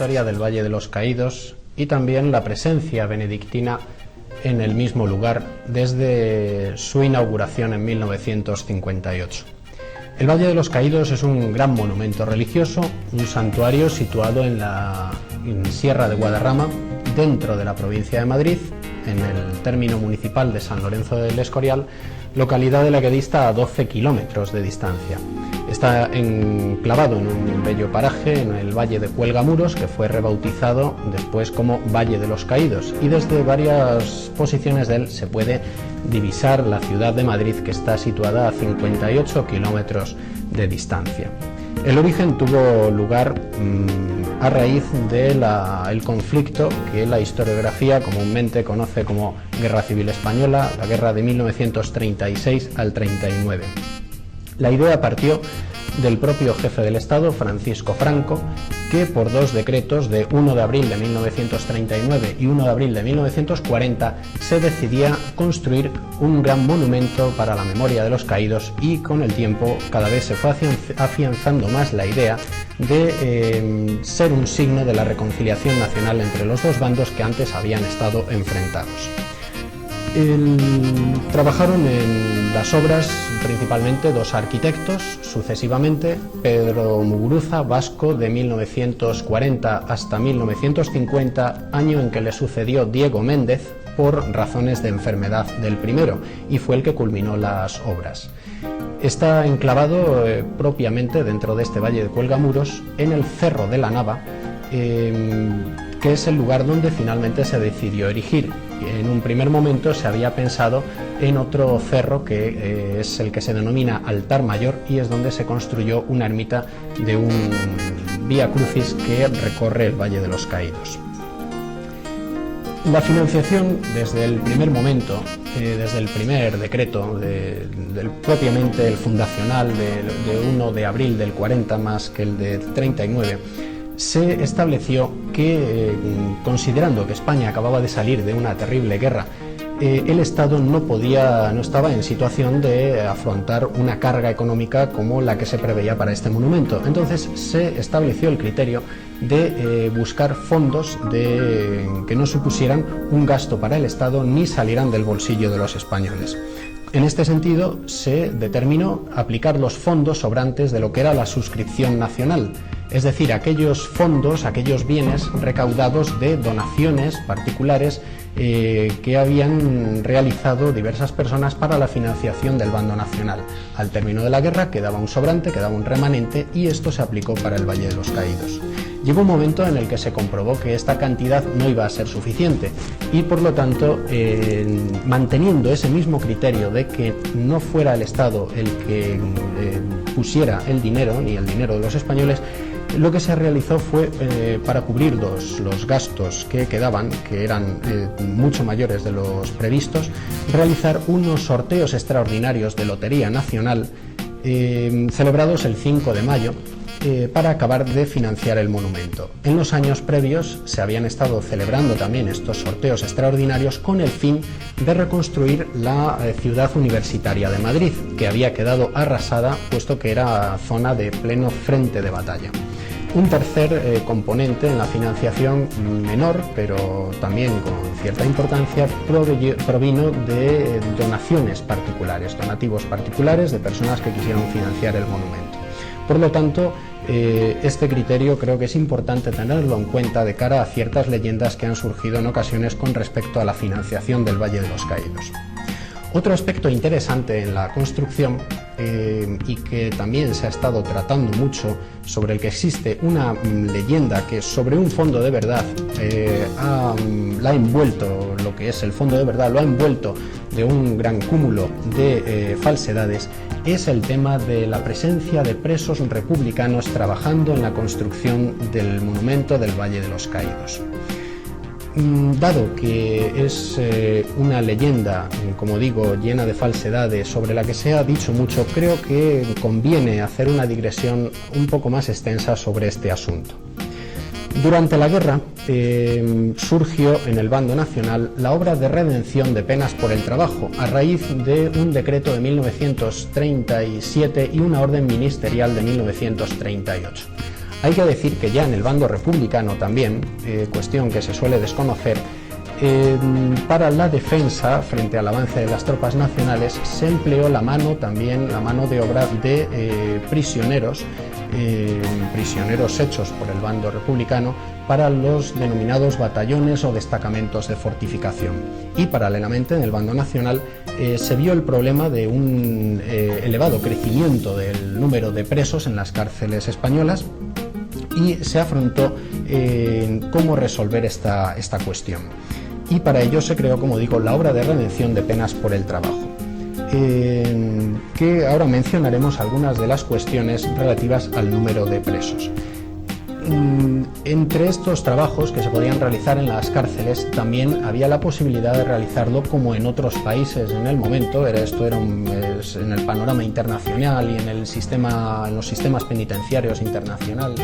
aniversaria del Valle de los Caídos y también la presencia benedictina en el mismo lugar desde su inauguración en 1958. El Valle de los Caídos es un gran monumento religioso, un santuario situado en la Sierra de Guadarrama, dentro de la provincia de Madrid, en el término municipal de San Lorenzo del Escorial, localidad de la que dista a 12 kilómetros de distancia. Está enclavado en un bello paraje, en el Valle de Cuelgamuros, que fue rebautizado después como Valle de los Caídos, y desde varias posiciones de él se puede divisar la ciudad de Madrid, que está situada a 58 kilómetros de distancia. El origen tuvo lugar a raíz del conflicto que la historiografía comúnmente conoce como Guerra Civil Española, la guerra de 1936 al 39. La idea partió del propio jefe del Estado, Francisco Franco, que por dos decretos de 1 de abril de 1939 y 1 de abril de 1940 se decidía construir un gran monumento para la memoria de los caídos, y con el tiempo cada vez se fue afianzando más la idea de ser un signo de la reconciliación nacional entre los dos bandos que antes habían estado enfrentados. Trabajaron en las obras principalmente dos arquitectos sucesivamente: Pedro Muguruza, vasco, de 1940 hasta 1950, año en que le sucedió Diego Méndez por razones de enfermedad del primero, y fue el que culminó las obras. Está enclavado propiamente dentro de este Valle de Cuelgamuros, en el Cerro de la Nava, que es el lugar donde finalmente se decidió erigir. En un primer momento se había pensado en otro cerro, que es el que se denomina Altar Mayor, y es donde se construyó una ermita de un Vía Crucis que recorre el Valle de los Caídos. La financiación desde el primer momento, desde el primer decreto, propiamente el fundacional de 1 de abril del 40 más que el de 39, se estableció que, considerando que España acababa de salir de una terrible guerra, el Estado no estaba en situación de afrontar una carga económica como la que se preveía para este monumento. Entonces se estableció el criterio de buscar fondos que no supusieran un gasto para el Estado ni salieran del bolsillo de los españoles. En este sentido, se determinó aplicar los fondos sobrantes de lo que era la suscripción nacional, es decir, aquellos fondos, aquellos bienes recaudados de donaciones particulares que habían realizado diversas personas para la financiación del bando nacional. Al término de la guerra quedaba un sobrante, quedaba un remanente, y esto se aplicó para el Valle de los Caídos. Llegó un momento en el que se comprobó que esta cantidad no iba a ser suficiente, y por lo tanto, manteniendo ese mismo criterio de que no fuera el Estado el que pusiera el dinero, ni el dinero de los españoles, lo que se realizó fue, para cubrir los gastos que quedaban, que eran mucho mayores de los previstos, realizar unos sorteos extraordinarios de Lotería Nacional celebrados el 5 de mayo, para acabar de financiar el monumento. En los años previos se habían estado celebrando también estos sorteos extraordinarios con el fin de reconstruir la ciudad universitaria de Madrid, que había quedado arrasada puesto que era zona de pleno frente de batalla. Un tercer componente en la financiación, menor pero también con cierta importancia, provino de donaciones particulares, donativos particulares de personas que quisieron financiar el monumento. Por lo tanto, este criterio creo que es importante tenerlo en cuenta de cara a ciertas leyendas que han surgido en ocasiones con respecto a la financiación del Valle de los Caídos. Otro aspecto interesante en la construcción, y que también se ha estado tratando mucho, sobre el que existe una leyenda que sobre un fondo de verdad la ha envuelto, lo que es el fondo de verdad lo ha envuelto de un gran cúmulo de falsedades, es el tema de la presencia de presos republicanos trabajando en la construcción del monumento del Valle de los Caídos. Dado que es una leyenda, como digo, llena de falsedades, sobre la que se ha dicho mucho, creo que conviene hacer una digresión un poco más extensa sobre este asunto. Durante la guerra surgió en el bando nacional la obra de redención de penas por el trabajo, a raíz de un decreto de 1937 y una orden ministerial de 1938. Hay que decir que ya en el bando republicano también, cuestión que se suele desconocer, para la defensa frente al avance de las tropas nacionales se empleó la mano de obra de prisioneros hechos por el bando republicano para los denominados batallones o destacamentos de fortificación. Y paralelamente en el bando nacional se vio el problema de un elevado crecimiento del número de presos en las cárceles españolas y se afrontó cómo resolver esta cuestión. Y para ello se creó, como digo, la obra de redención de penas por el trabajo, que ahora mencionaremos algunas de las cuestiones relativas al número de presos. Entre estos trabajos que se podían realizar en las cárceles también había la posibilidad de realizarlo como en otros países en el momento. Esto era en el panorama internacional y en los sistemas penitenciarios internacionales.